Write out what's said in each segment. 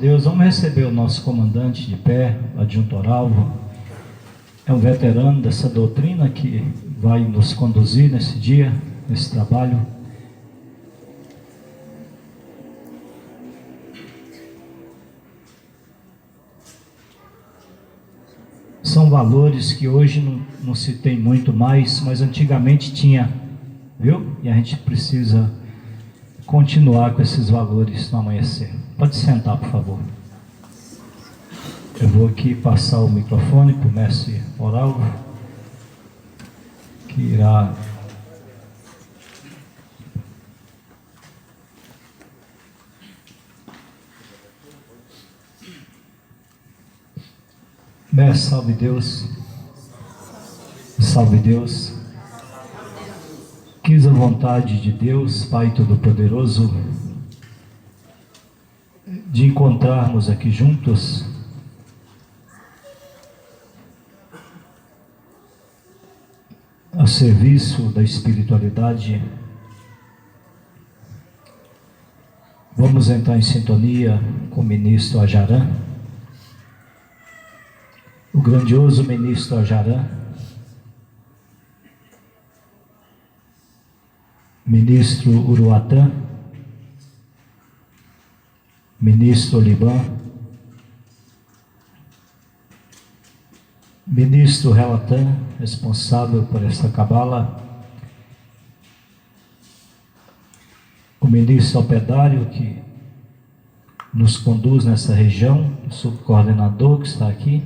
Deus, vamos receber o nosso comandante de pé, adjunto Oralvo. É um veterano dessa doutrina que vai nos conduzir nesse dia, nesse trabalho. São valores que hoje não se tem muito mais, mas antigamente tinha, viu? E a gente precisa continuar com esses valores no amanhecer. Pode sentar, por favor. Eu vou aqui passar o microfone para o mestre Oralvo, que irá mestre, salve Deus, salve Deus. Quis a vontade de Deus, Pai Todo-Poderoso, de encontrarmos aqui juntos a serviço da espiritualidade. Vamos entrar em sintonia com o ministro Ajaran, o grandioso ministro Ajaran, ministro Uruatã, ministro Oliban, ministro Relatan, responsável por essa cabala, o ministro Alpedário, que nos conduz nessa região, o subcoordenador que está aqui,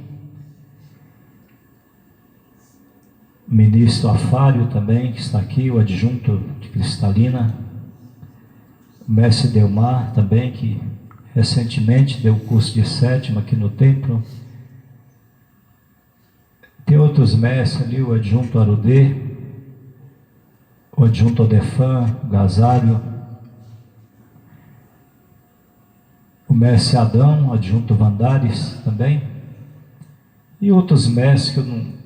o ministro Afário também, que está aqui, o adjunto de Cristalina, o mestre Delmar também, que recentemente deu o curso de sétima aqui no templo. Tem outros mestres ali, o adjunto Arudê, o adjunto Odefan, o Gazário, o mestre Adão, o adjunto Vandares também, e outros mestres que eu não...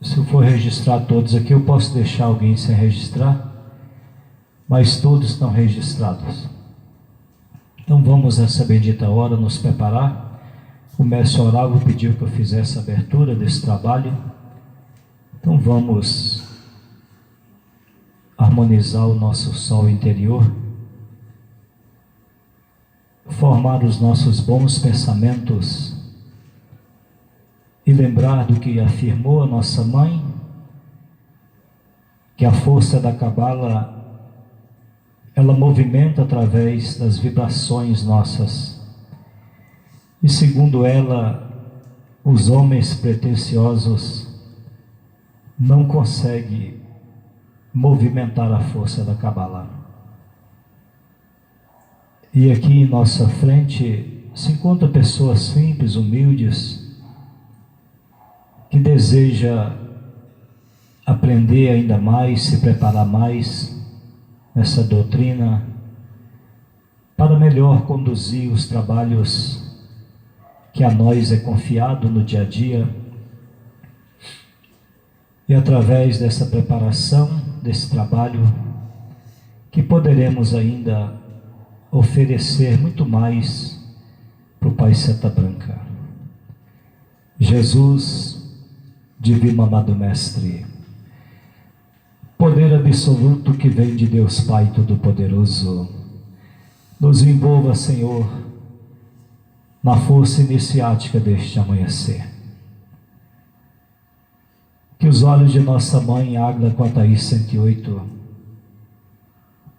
Se eu for registrar todos aqui, eu posso deixar alguém sem registrar, mas todos estão registrados. Então vamos nessa bendita hora nos preparar. O mestre Oralvo pediu que eu fizesse a abertura desse trabalho. Então vamos harmonizar o nosso sol interior, formar os nossos bons pensamentos e lembrar do que afirmou a nossa mãe, que a força da cabala ela movimenta através das vibrações nossas. E segundo ela, os homens pretensiosos não conseguem movimentar a força da cabala. E aqui em nossa frente se encontram pessoas simples, humildes, que deseja aprender ainda mais, se preparar mais nessa doutrina, para melhor conduzir os trabalhos que a nós é confiado no dia a dia. E através dessa preparação, desse trabalho, que poderemos ainda oferecer muito mais para o Pai Seta Branca. Jesus, Divino Amado Mestre, poder absoluto que vem de Deus Pai Todo-Poderoso, nos envolva, Senhor, na força iniciática deste amanhecer. Que os olhos de nossa mãe, Águeda Quataí 108,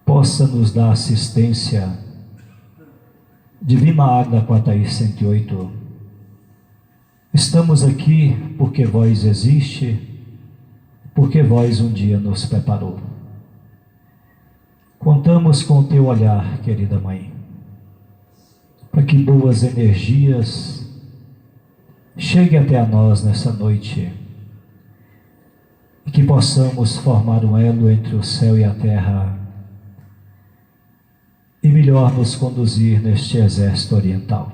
possa nos dar assistência. Divina Águeda Quataí 108, estamos aqui porque vós existe, porque vós um dia nos preparou. Contamos com o teu olhar, querida mãe, para que boas energias cheguem até a nós nessa noite e que possamos formar um elo entre o céu e a terra e melhor nos conduzir neste exército oriental.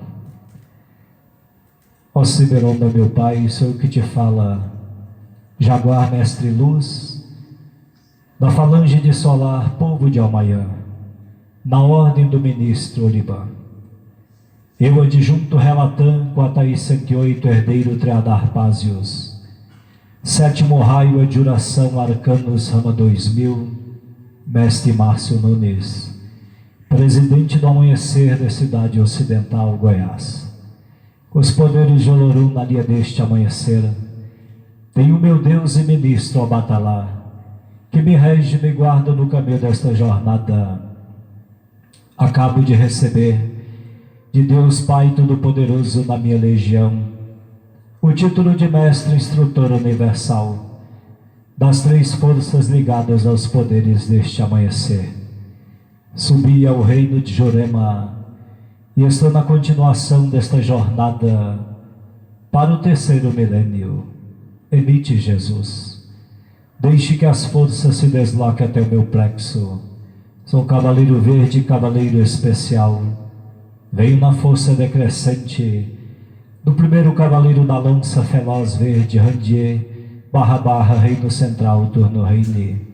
Ó Ciberonda, meu Pai, sou eu que te fala, Jaguar Mestre Luz, da falange de Solar, povo de Almaiã, na ordem do ministro Oliban. Eu, adjunto Relatã, com a Thaís 108, herdeiro Treadarpásios. Sétimo raio, adjuração, Arcanos, rama 2000, mestre Márcio Nunes, presidente do amanhecer da cidade ocidental, Goiás. Com os poderes de Olorum na linha deste amanhecer, tenho meu Deus e ministro Abatalá, que me rege e me guarda no caminho desta jornada. Acabo de receber de Deus Pai Todo-Poderoso na minha legião o título de Mestre Instrutor Universal das três forças ligadas aos poderes deste amanhecer. Subi ao reino de Jurema e estou na continuação desta jornada para o terceiro milênio. Emite, Jesus. Deixe que as forças se desloquem até o meu plexo. Sou cavaleiro verde, cavaleiro especial. Venho na força decrescente do primeiro cavaleiro da lança feroz verde, Randier, // reino central, turno reine.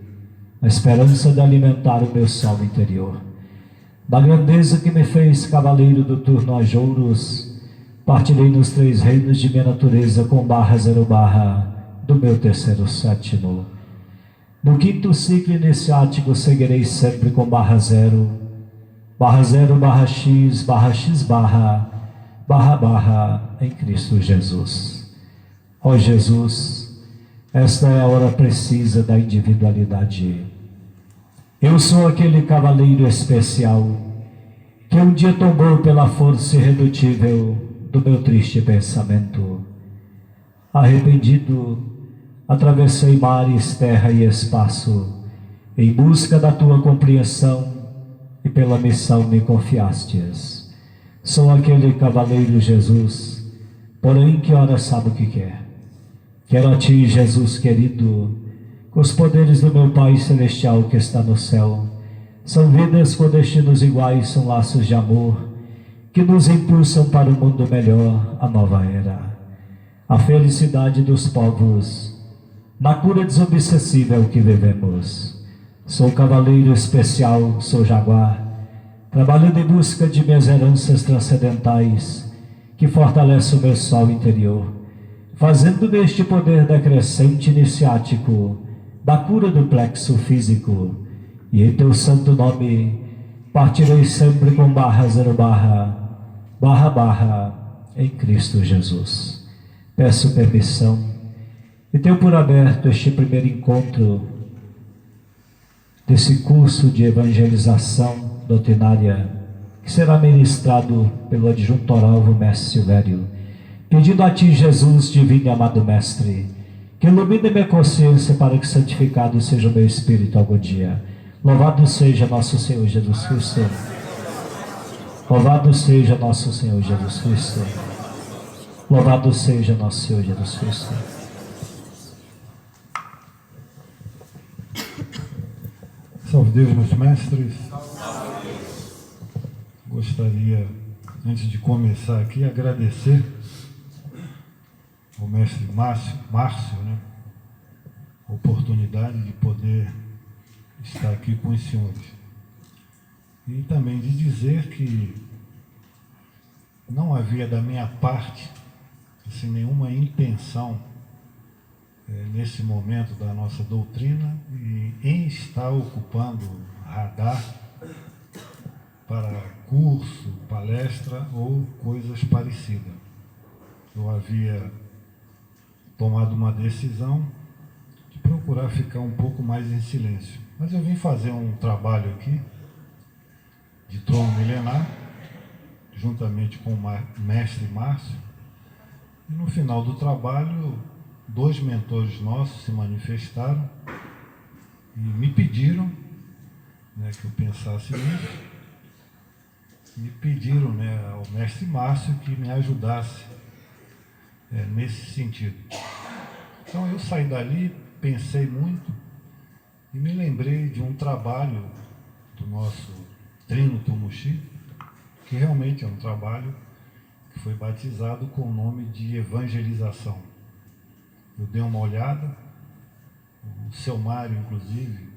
A esperança de alimentar o meu sol interior. Da grandeza que me fez cavaleiro do turno Ajouros, partirei nos três reinos de minha natureza com /0 do meu terceiro sétimo. No quinto ciclo iniciático seguirei sempre com /0, /0, /x, // em Cristo Jesus. Ó Jesus, esta é a hora precisa da individualidade. Eu sou aquele cavaleiro especial que um dia tombou pela força irredutível do meu triste pensamento. Arrependido, atravessei mares, terra e espaço, em busca da tua compreensão, e pela missão me confiastes. Sou aquele cavaleiro Jesus, porém que ora sabe o que quer. Quero a ti, Jesus querido, com os poderes do meu Pai Celestial que está no céu. São vidas com destinos iguais, são laços de amor, que nos impulsam para um mundo melhor, a nova era. A felicidade dos povos, na cura desobsessível que vivemos. Sou cavaleiro especial, sou jaguar, trabalhando em busca de minhas heranças transcendentais, que fortalecem o meu sol interior, fazendo deste poder decrescente iniciático, da cura do plexo físico, e em teu santo nome, partirei sempre com /0, // em Cristo Jesus. Peço permissão e tenho por aberto este primeiro encontro desse curso de evangelização doutrinária, que será ministrado pelo adjunto Oralvo Mestre Silvério, pedindo a ti, Jesus, divino e amado Mestre, que ilumine minha consciência para que santificado seja o meu espírito algum dia. Louvado seja nosso Senhor Jesus Cristo. Louvado seja nosso Senhor Jesus Cristo. Louvado seja nosso Senhor Jesus Cristo. Salve Deus, meus mestres. Gostaria, antes de começar aqui, agradecer ao mestre Márcio, a oportunidade de poder estar aqui com os senhores. E também de dizer que não havia da minha parte assim, nenhuma intenção nesse momento da nossa doutrina em estar ocupando radar para curso, palestra ou coisas parecidas. Eu havia tomado uma decisão de procurar ficar um pouco mais em silêncio. Mas eu vim fazer um trabalho aqui de trono milenar, juntamente com o mestre Márcio, e no final do trabalho, 2 mentores nossos se manifestaram e me pediram que eu pensasse nisso, e pediram ao mestre Márcio que me ajudasse nesse sentido. Então eu saí dali, pensei muito e me lembrei de um trabalho do nosso Trino Tumuxi, que realmente é um trabalho que foi batizado com o nome de evangelização. Eu dei uma olhada, o seu Mário, inclusive,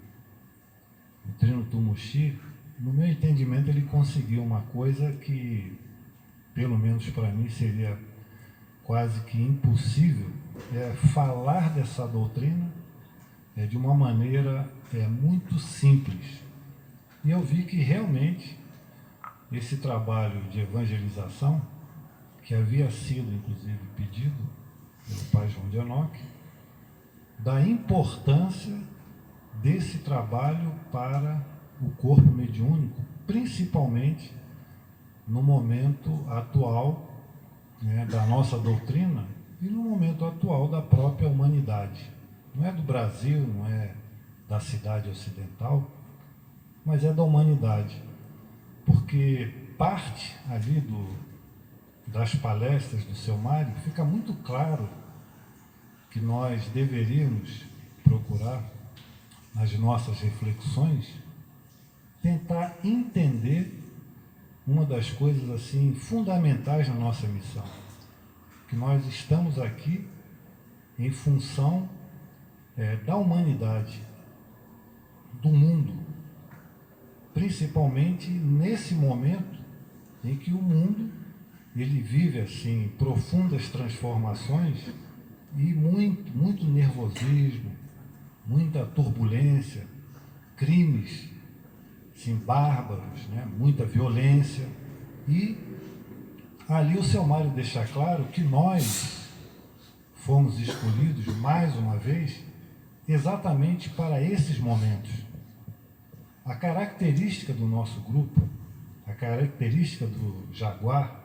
o Trino Tumuxi, no meu entendimento, ele conseguiu uma coisa que pelo menos para mim seria quase que impossível, é falar dessa doutrina de uma maneira muito simples. E eu vi que realmente esse trabalho de evangelização, que havia sido inclusive pedido pelo pai João de Enoque, da importância desse trabalho para o corpo mediúnico, principalmente no momento atual, né, da nossa doutrina e no momento atual da própria humanidade. Não é do Brasil, não é da cidade ocidental, mas é da humanidade. Porque parte ali das palestras do seu Mário fica muito claro que nós deveríamos procurar, nas nossas reflexões, tentar entender uma das coisas assim fundamentais na nossa missão, que nós estamos aqui em função da humanidade, do mundo, principalmente nesse momento em que o mundo ele vive assim profundas transformações e muito nervosismo, muita turbulência, crimes assim, bárbaros, né? Muita violência. E ali o seu Mário deixa claro que nós fomos escolhidos, mais uma vez, exatamente para esses momentos. A característica do nosso grupo, a característica do Jaguar,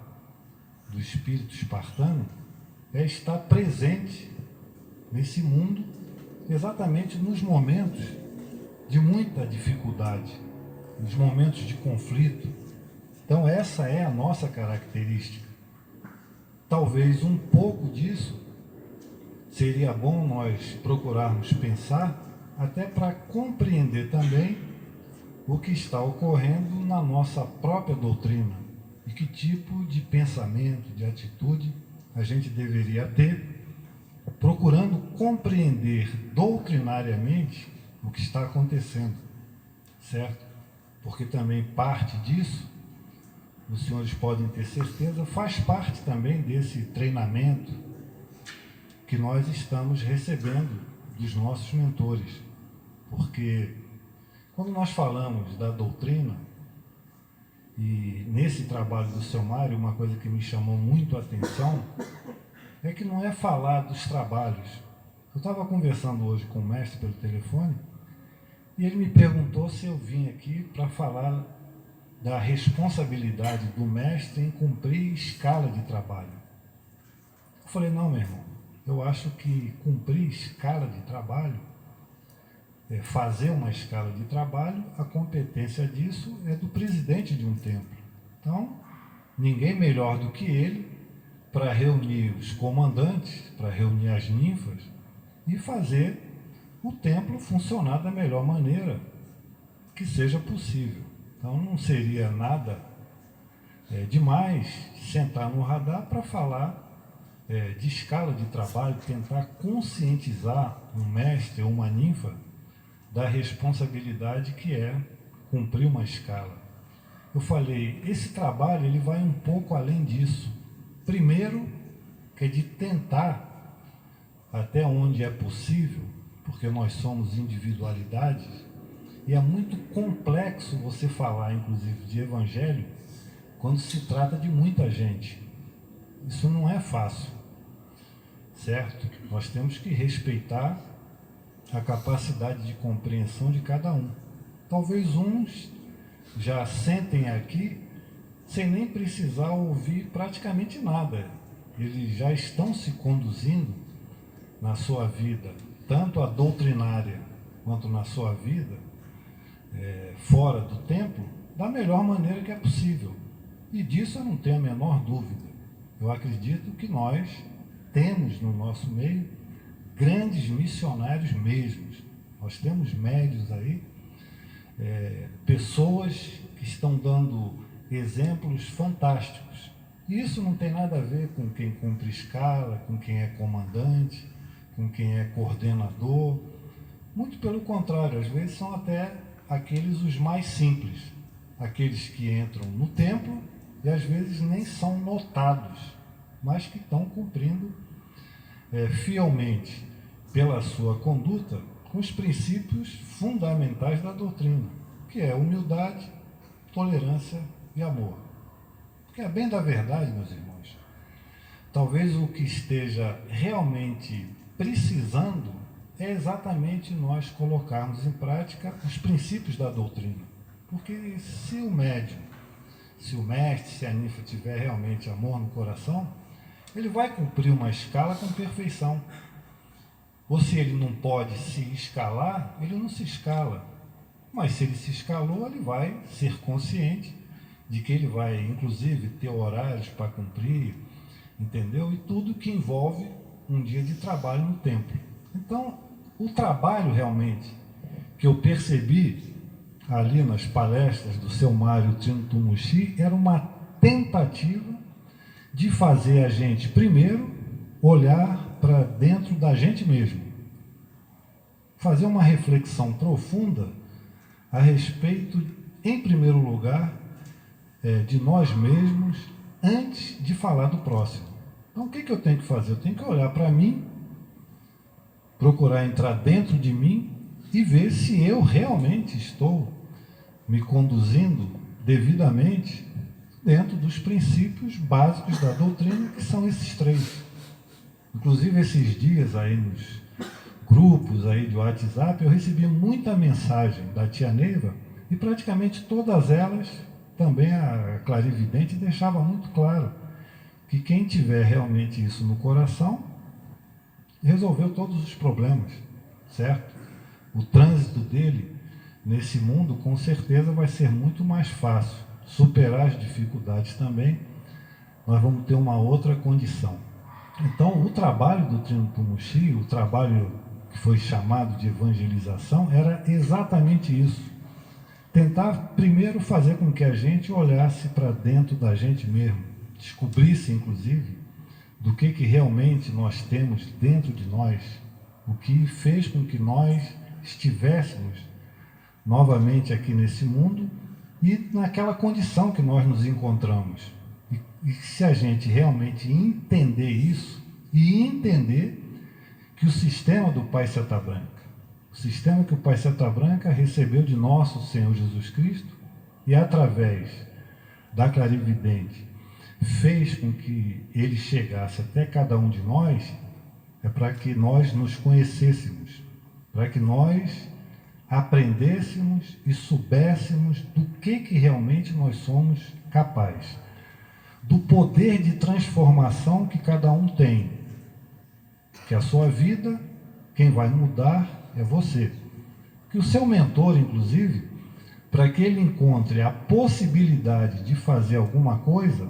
do espírito espartano, é estar presente nesse mundo exatamente nos momentos de muita dificuldade, nos momentos de conflito. Então essa é a nossa característica. Talvez um pouco disso seria bom nós procurarmos pensar, até para compreender também o que está ocorrendo na nossa própria doutrina e que tipo de pensamento, de atitude a gente deveria ter, procurando compreender doutrinariamente o que está acontecendo, certo? Porque também parte disso, os senhores podem ter certeza, faz parte também desse treinamento que nós estamos recebendo dos nossos mentores. Porque quando nós falamos da doutrina, e nesse trabalho do seu Mário, uma coisa que me chamou muito a atenção, é que não é falar dos trabalhos. Eu estava conversando hoje com o mestre pelo telefone, e ele me perguntou se eu vim aqui para falar da responsabilidade do mestre em cumprir escala de trabalho. Eu falei, não, meu irmão, eu acho que cumprir escala de trabalho, fazer uma escala de trabalho, a competência disso é do presidente de um templo. Então, ninguém melhor do que ele para reunir os comandantes, para reunir as ninfas e fazer o templo funcionar da melhor maneira que seja possível. Então não seria nada demais sentar no radar para falar de escala de trabalho, tentar conscientizar um mestre ou uma ninfa da responsabilidade que é cumprir uma escala. Eu falei, esse trabalho ele vai um pouco além disso. Primeiro, que é de tentar, até onde é possível, porque nós somos individualidades, e é muito complexo você falar, inclusive, de evangelho, quando se trata de muita gente. Isso não é fácil, certo? Nós temos que respeitar a capacidade de compreensão de cada um. Talvez uns já sentem aqui sem nem precisar ouvir praticamente nada. Eles já estão se conduzindo na sua vida, tanto a doutrinária quanto na sua vida, fora do templo, da melhor maneira que é possível. E disso eu não tenho a menor dúvida. Eu acredito que nós temos no nosso meio grandes missionários mesmos. Nós temos médios aí, pessoas que estão dando exemplos fantásticos. Isso não tem nada a ver com quem cumpre escala, com quem é comandante, com quem é coordenador. Muito pelo contrário, às vezes são até aqueles os mais simples, aqueles que entram no templo e às vezes nem são notados, mas que estão cumprindo fielmente pela sua conduta com os princípios fundamentais da doutrina, que é humildade, tolerância e amor. Porque é bem da verdade, meus irmãos, talvez o que esteja realmente precisando é exatamente nós colocarmos em prática os princípios da doutrina. Porque se o médium, se o mestre, se a ninfa tiver realmente amor no coração, ele vai cumprir uma escala com perfeição. Ou se ele não pode se escalar, ele não se escala. Mas se ele se escalou, ele vai ser consciente de que ele vai, inclusive, ter horários para cumprir, entendeu? E tudo que envolve um dia de trabalho no templo. Então, o trabalho realmente que eu percebi ali nas palestras do seu Mário Trino Tumushi era uma tentativa de fazer a gente, primeiro, olhar para dentro da gente mesmo. Fazer uma reflexão profunda a respeito, em primeiro lugar, de nós mesmos, antes de falar do próximo. Então, o que eu tenho que fazer? Eu tenho que olhar para mim, procurar entrar dentro de mim e ver se eu realmente estou me conduzindo devidamente dentro dos princípios básicos da doutrina, que são esses três. Inclusive, esses dias aí nos grupos aí de WhatsApp, eu recebi muita mensagem da tia Neiva e praticamente todas elas, também a clarividente, deixava muito claro que quem tiver realmente isso no coração resolveu todos os problemas, certo? O trânsito dele nesse mundo com certeza vai ser muito mais fácil. Superar as dificuldades também, nós vamos ter uma outra condição. Então, o trabalho do Trino Tumushi, o trabalho que foi chamado de evangelização, era exatamente isso. Tentar primeiro fazer com que a gente olhasse para dentro da gente mesmo, descobrisse, inclusive, do que realmente nós temos dentro de nós, o que fez com que nós estivéssemos novamente aqui nesse mundo e naquela condição que nós nos encontramos. E se a gente realmente entender isso e entender que o sistema do Pai Seta Branca, o sistema que o Pai Seta Branca recebeu de nosso Senhor Jesus Cristo e através da clarividente fez com que ele chegasse até cada um de nós, é para que nós nos conhecêssemos, para que nós aprendêssemos e soubéssemos do que realmente nós somos capazes, do poder de transformação que cada um tem, que a sua vida, quem vai mudar é você. Que o seu mentor, inclusive, para que ele encontre a possibilidade de fazer alguma coisa,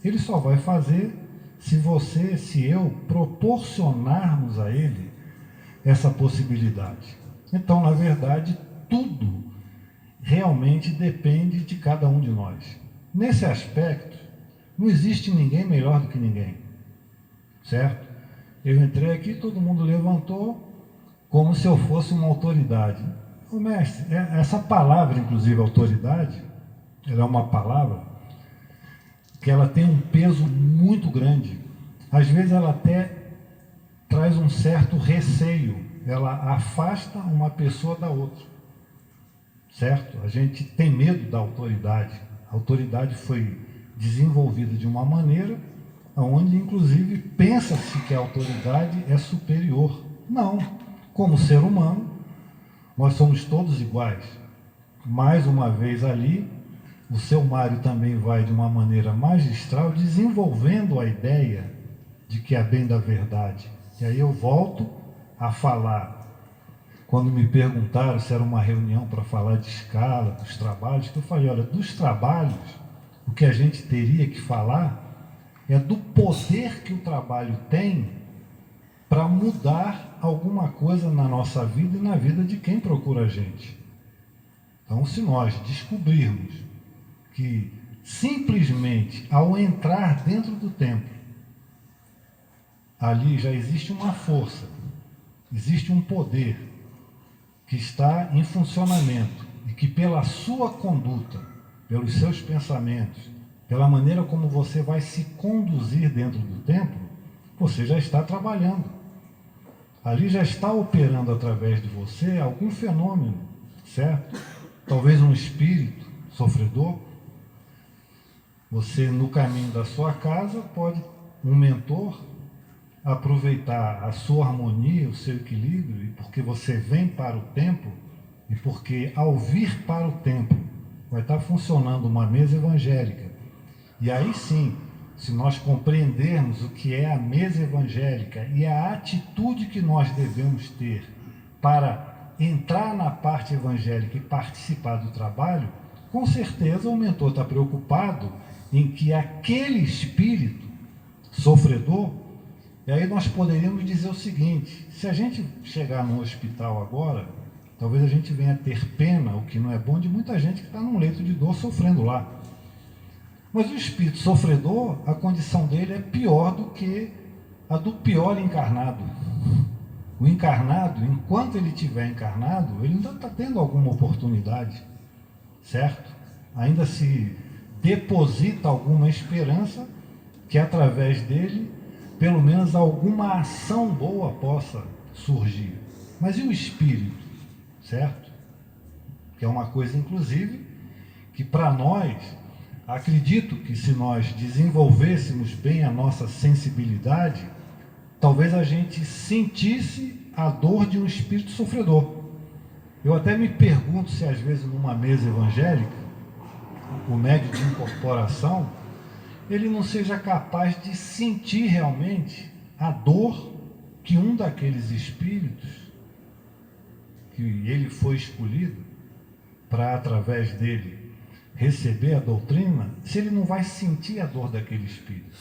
ele só vai fazer se você, se eu proporcionarmos a ele essa possibilidade. Então, na verdade, tudo realmente depende de cada um de nós. Nesse aspecto, não existe ninguém melhor do que ninguém, certo? Eu entrei aqui, todo mundo levantou como se eu fosse uma autoridade. Ô mestre, essa palavra, inclusive, autoridade, ela é uma palavra que ela tem um peso muito grande. Às vezes ela até traz um certo receio, ela afasta uma pessoa da outra, certo? A gente tem medo da autoridade. A autoridade foi desenvolvida de uma maneira onde, inclusive, pensa-se que a autoridade é superior. Não, como ser humano, nós somos todos iguais. Mais uma vez ali, o seu Mário também vai de uma maneira magistral desenvolvendo a ideia de que é bem da verdade. E aí eu volto a falar, quando me perguntaram se era uma reunião para falar de escala, dos trabalhos, que eu falei, olha, dos trabalhos, o que a gente teria que falar é do poder que o trabalho tem para mudar alguma coisa na nossa vida e na vida de quem procura a gente. Então, se nós descobrirmos que simplesmente ao entrar dentro do templo, ali já existe uma força, existe um poder que está em funcionamento e que pela sua conduta, pelos seus pensamentos, pela maneira como você vai se conduzir dentro do templo, você já está trabalhando. Ali já está operando através de você algum fenômeno, certo? Talvez um espírito sofredor. Você, no caminho da sua casa, pode, um mentor, aproveitar a sua harmonia, o seu equilíbrio, e porque você vem para o templo, e porque ao vir para o templo vai estar funcionando uma mesa evangélica. E aí sim, se nós compreendermos o que é a mesa evangélica e a atitude que nós devemos ter para entrar na parte evangélica e participar do trabalho, com certeza o mentor está preocupado em que aquele espírito sofredor, e aí nós poderíamos dizer o seguinte: se a gente chegar no hospital agora, talvez a gente venha ter pena, o que não é bom, de muita gente que está num leito de dor sofrendo lá. Mas o espírito sofredor, a condição dele é pior do que a do pior encarnado. O encarnado, enquanto ele estiver encarnado, ele ainda está tendo alguma oportunidade, certo? Ainda se deposita alguma esperança que através dele, pelo menos alguma ação boa possa surgir. Mas e o espírito, certo? Que é uma coisa, inclusive, que para nós, acredito que se nós desenvolvêssemos bem a nossa sensibilidade, talvez a gente sentisse a dor de um espírito sofredor. Eu até me pergunto se às vezes numa mesa evangélica, o médium de incorporação, ele não seja capaz de sentir realmente a dor que um daqueles espíritos, que ele foi escolhido para, através dele, receber a doutrina, se ele não vai sentir a dor daquele espírito,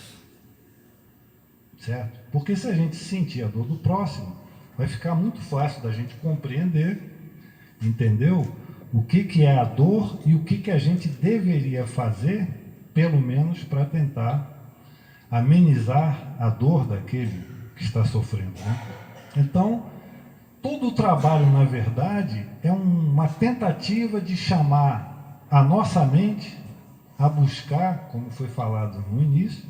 certo? Porque se a gente sentir a dor do próximo, vai ficar muito fácil da gente compreender, entendeu? O que é a dor e o que a gente deveria fazer, pelo menos para tentar amenizar a dor daquele que está sofrendo, né? Então, todo o trabalho, na verdade, é uma tentativa de chamar a nossa mente a buscar, como foi falado no início,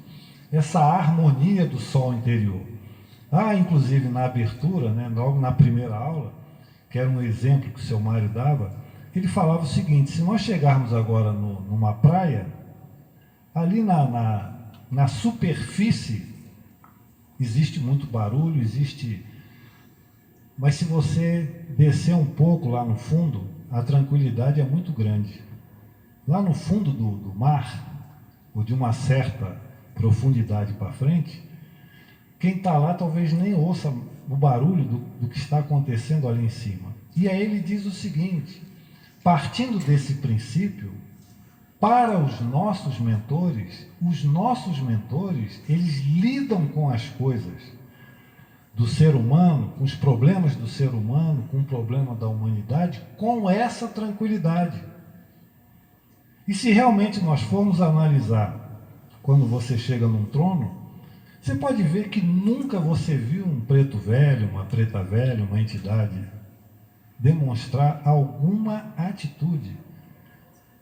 essa harmonia do sol interior. Inclusive na abertura, né, logo na primeira aula, que era um exemplo que o seu Mário dava, ele falava o seguinte: se nós chegarmos agora numa praia, ali na superfície existe muito barulho, mas se você descer um pouco lá no fundo, a tranquilidade é muito grande. Lá no fundo do mar, ou de uma certa profundidade para frente, quem está lá talvez nem ouça o barulho do que está acontecendo ali em cima. E aí ele diz o seguinte: partindo desse princípio, para os nossos mentores, eles lidam com as coisas do ser humano, com os problemas do ser humano, com o problema da humanidade, com essa tranquilidade. E se realmente nós formos analisar, quando você chega num trono, você pode ver que nunca você viu um preto velho, uma preta velha, uma entidade demonstrar alguma atitude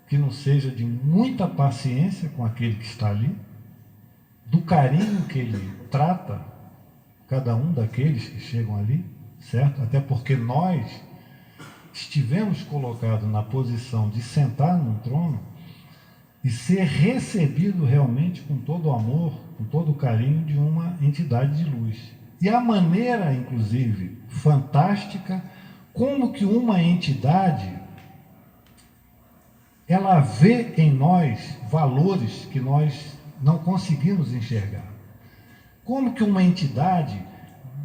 que não seja de muita paciência com aquele que está ali, do carinho que ele trata cada um daqueles que chegam ali, certo? Até porque nós estivemos colocados na posição de sentar num trono e ser recebido realmente com todo o amor, com todo o carinho de uma entidade de luz. E a maneira, inclusive, fantástica, como que uma entidade, ela vê em nós valores que nós não conseguimos enxergar. Como que uma entidade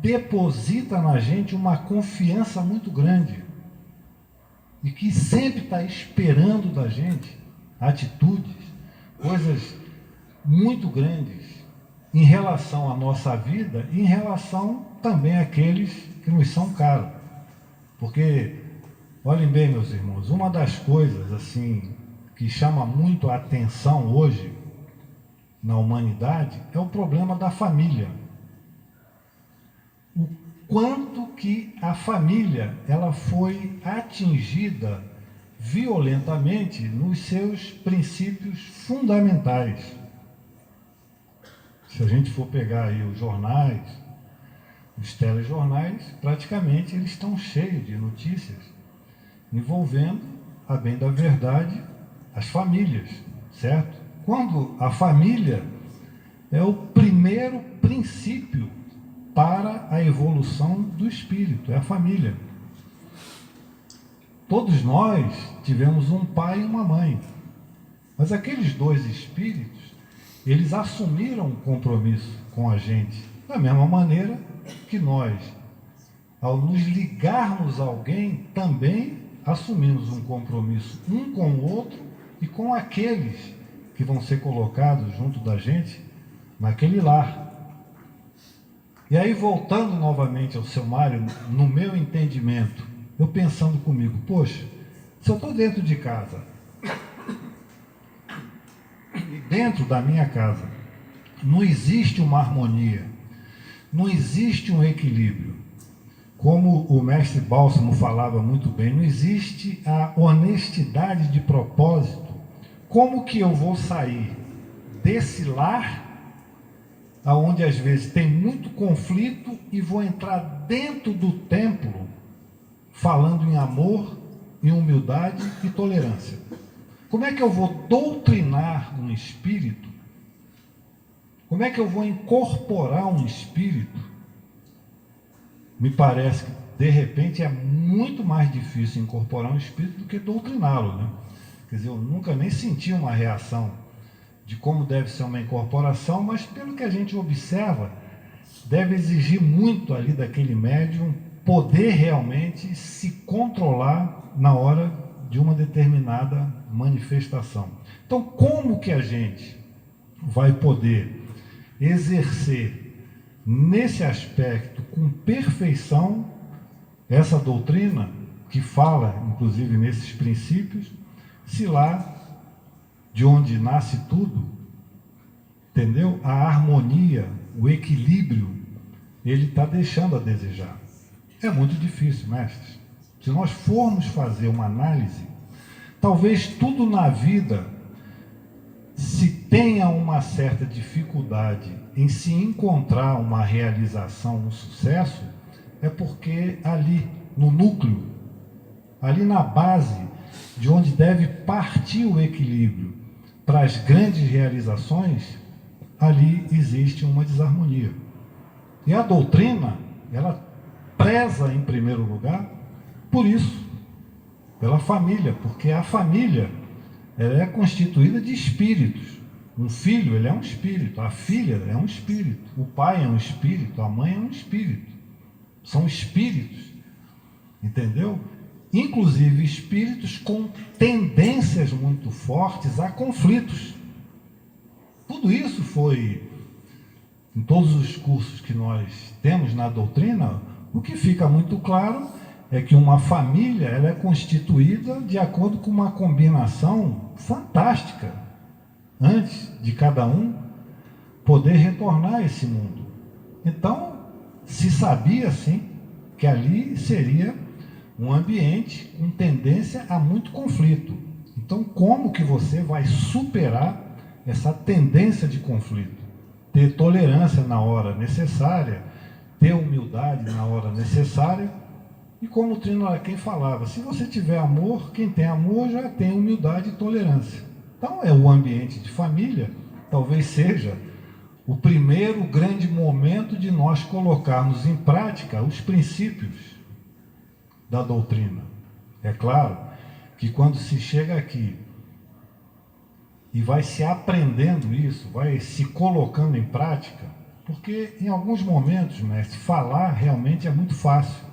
deposita na gente uma confiança muito grande e que sempre está esperando da gente atitudes, coisas muito grandes em relação à nossa vida e em relação também àqueles que nos são caros. Porque, olhem bem, meus irmãos, uma das coisas assim que chama muito a atenção hoje na humanidade é o problema da família. O quanto que a família ela foi atingida violentamente nos seus princípios fundamentais. Se a gente for pegar aí os jornais, os telejornais, praticamente eles estão cheios de notícias envolvendo, a bem da verdade, as famílias, certo? Quando a família é o primeiro princípio para a evolução do espírito, é a família. Todos nós tivemos um pai e uma mãe, mas aqueles dois espíritos, eles assumiram um compromisso com a gente, da mesma maneira que nós, ao nos ligarmos a alguém, também assumimos um compromisso um com o outro e com aqueles que vão ser colocados junto da gente naquele lar. E aí, voltando novamente ao seu Mário, no meu entendimento, eu pensando comigo, poxa, se eu estou dentro de casa, e dentro da minha casa, não existe uma harmonia, não existe um equilíbrio, como o mestre Bálsamo falava muito bem, não existe a honestidade de propósito, como que eu vou sair desse lar, aonde às vezes tem muito conflito, e vou entrar dentro do templo, falando em amor, em humildade e tolerância? Como é que eu vou doutrinar um espírito? Como é que eu vou incorporar um espírito? Me parece que, de repente, é muito mais difícil incorporar um espírito do que doutriná-lo, né? Quer dizer, eu nunca nem senti uma reação de como deve ser uma incorporação, mas pelo que a gente observa, deve exigir muito ali daquele médium poder realmente se controlar na hora de uma determinada manifestação. Então, como que a gente vai poder exercer nesse aspecto com perfeição essa doutrina que fala, inclusive, nesses princípios, se lá de onde nasce tudo, entendeu? A harmonia, o equilíbrio, ele está deixando a desejar. É muito difícil, mestres. Se nós formos fazer uma análise, talvez tudo na vida, se tenha uma certa dificuldade em se encontrar uma realização, um sucesso, é porque ali, no núcleo, ali na base, de onde deve partir o equilíbrio para as grandes realizações, ali existe uma desarmonia. E a doutrina, ela preza em primeiro lugar por isso, pela família, porque a família, ela é constituída de espíritos. Um filho, ele é um espírito, a filha é um espírito, o pai é um espírito, a mãe é um espírito. São espíritos, entendeu? Inclusive espíritos com tendências muito fortes a conflitos. Tudo isso foi, em todos os cursos que nós temos na doutrina, o que fica muito claro é que uma família, ela é constituída de acordo com uma combinação fantástica, antes de cada um poder retornar a esse mundo. Então, se sabia, sim, que ali seria um ambiente com tendência a muito conflito. Então, como que você vai superar essa tendência de conflito? Ter tolerância na hora necessária, ter humildade na hora necessária, e como o Trino Araquém falava, se você tiver amor, quem tem amor já tem humildade e tolerância. Então, o ambiente de família talvez seja o primeiro grande momento de nós colocarmos em prática os princípios da doutrina. É claro que quando se chega aqui e vai se aprendendo isso, vai se colocando em prática, porque em alguns momentos, mestre, falar realmente é muito fácil.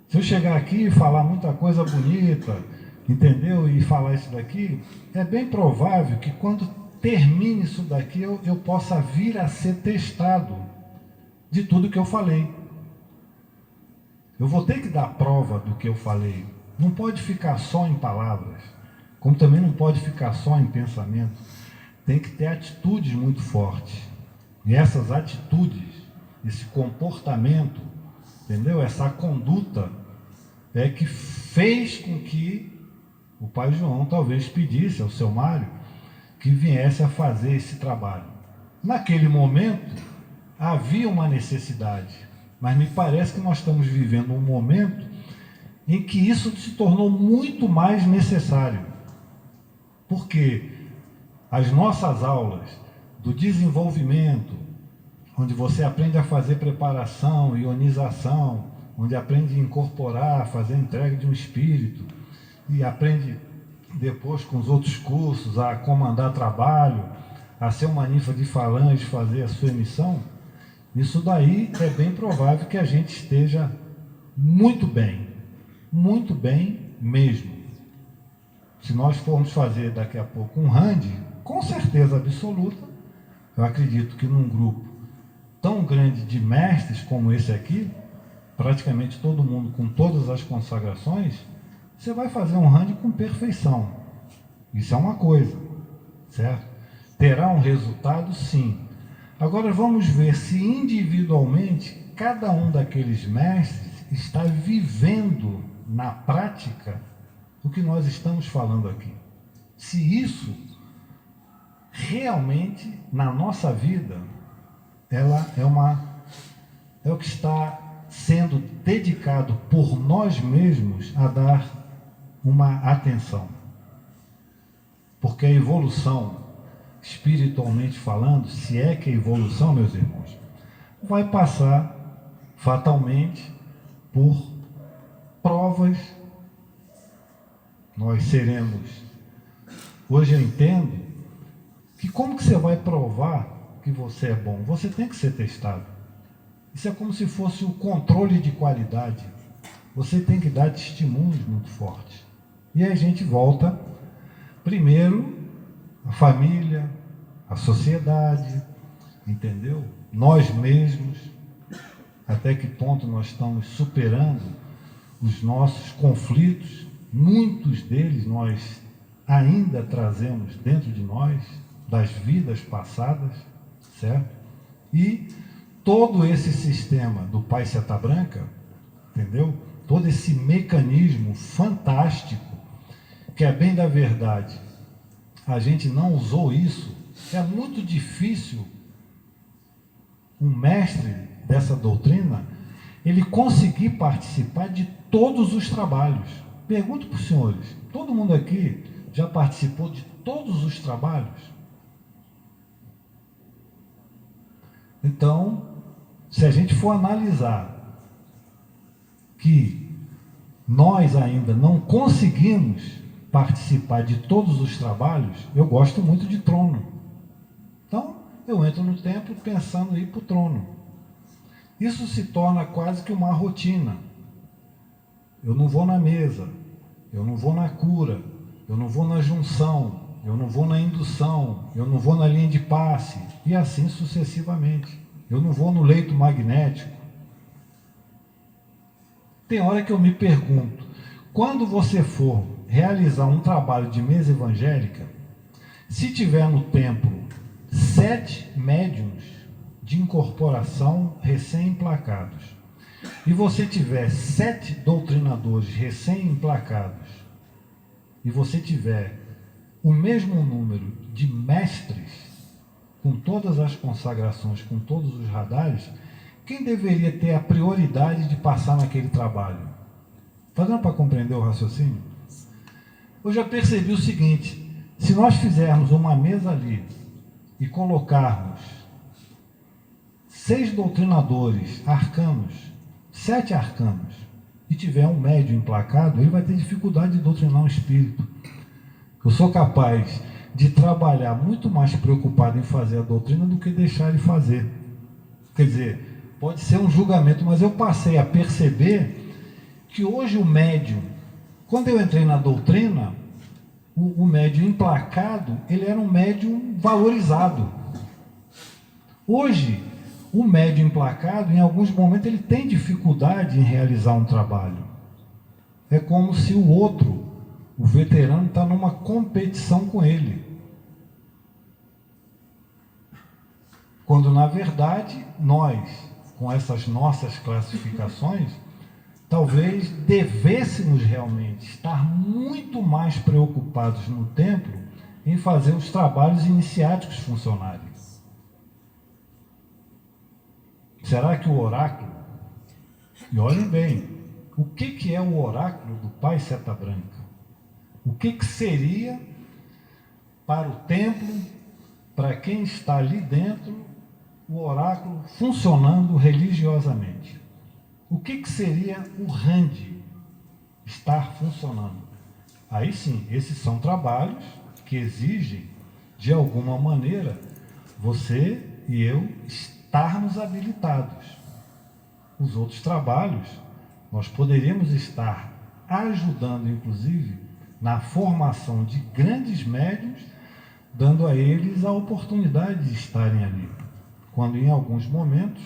Se eu chegar aqui e falar muita coisa bonita, entendeu? E falar isso daqui, é bem provável que quando termine isso daqui, eu possa vir a ser testado de tudo que eu falei. Eu vou ter que dar prova do que eu falei. Não pode ficar só em palavras, como também não pode ficar só em pensamento. Tem que ter atitudes muito fortes. E essas atitudes, esse comportamento, entendeu? Essa conduta é que fez com que o pai João talvez pedisse ao seu Mário que viesse a fazer esse trabalho. Naquele momento, havia uma necessidade, mas me parece que nós estamos vivendo um momento em que isso se tornou muito mais necessário, porque as nossas aulas do desenvolvimento, onde você aprende a fazer preparação, ionização, onde aprende a incorporar, fazer a entrega de um espírito, e aprende depois com os outros cursos a comandar trabalho, a ser um manifa de falange, fazer a sua emissão, isso daí é bem provável que a gente esteja muito bem mesmo. Se nós formos fazer daqui a pouco um RAND, com certeza absoluta, eu acredito que num grupo tão grande de mestres como esse aqui, praticamente todo mundo com todas as consagrações, você vai fazer um RAND com perfeição. Isso é uma coisa, certo? Terá um resultado, sim. Agora vamos ver se individualmente cada um daqueles mestres está vivendo na prática o que nós estamos falando aqui. Se isso realmente na nossa vida ela é o que está sendo dedicado por nós mesmos a dar uma atenção. Porque a evolução, espiritualmente falando, se é que a evolução, meus irmãos, vai passar fatalmente por provas. Nós seremos. Hoje eu entendo que como que você vai provar que você é bom? Você tem que ser testado. Isso é como se fosse o controle de qualidade. Você tem que dar testemunhos muito fortes. E aí a gente volta, primeiro, a família, a sociedade, entendeu? Nós mesmos, até que ponto nós estamos superando os nossos conflitos. Muitos deles nós ainda trazemos dentro de nós, das vidas passadas, certo? E todo esse sistema do Pai Seta Branca, entendeu? Todo esse mecanismo fantástico, que é bem da verdade, a gente não usou isso. É muito difícil um mestre dessa doutrina, ele conseguir participar de todos os trabalhos. Pergunto para os senhores, todo mundo aqui já participou de todos os trabalhos? Então, se a gente for analisar que nós ainda não conseguimos participar de todos os trabalhos, eu gosto muito de trono. Então, eu entro no templo pensando em ir para o trono. Isso se torna quase que uma rotina. Eu não vou na mesa, eu não vou na cura, eu não vou na junção, eu não vou na indução, eu não vou na linha de passe, e assim sucessivamente. Eu não vou no leito magnético. Tem hora que eu me pergunto, quando você for realizar um trabalho de mesa evangélica, se tiver no templo 7 médiuns de incorporação recém-emplacados, e você tiver 7 doutrinadores recém-emplacados, e você tiver o mesmo número de mestres, com todas as consagrações, com todos os radares, quem deveria ter a prioridade de passar naquele trabalho? Está dando para compreender o raciocínio? Eu já percebi o seguinte, se nós fizermos uma mesa ali e colocarmos 6 doutrinadores arcanos, 7 arcanos, e tiver um médium emplacado, ele vai ter dificuldade de doutrinar um espírito. Eu sou capaz de trabalhar muito mais preocupado em fazer a doutrina do que deixar ele fazer. Quer dizer, pode ser um julgamento, mas eu passei a perceber que hoje o médium, quando eu entrei na doutrina, o médium emplacado, ele era um médium valorizado. Hoje, o médium emplacado, em alguns momentos, ele tem dificuldade em realizar um trabalho. É como se o outro, o veterano, está numa competição com ele. Quando, na verdade, nós, com essas nossas classificações, talvez devêssemos realmente estar muito mais preocupados no templo em fazer os trabalhos iniciáticos funcionarem. Será que o oráculo, e olhem bem, o que é o oráculo do Pai Seta Branca? O que seria para o templo, para quem está ali dentro, o oráculo funcionando religiosamente? O que seria o RAND estar funcionando? Aí sim, esses são trabalhos que exigem, de alguma maneira, você e eu estarmos habilitados. Os outros trabalhos, nós poderíamos estar ajudando, inclusive, na formação de grandes médiuns, dando a eles a oportunidade de estarem ali. Quando em alguns momentos,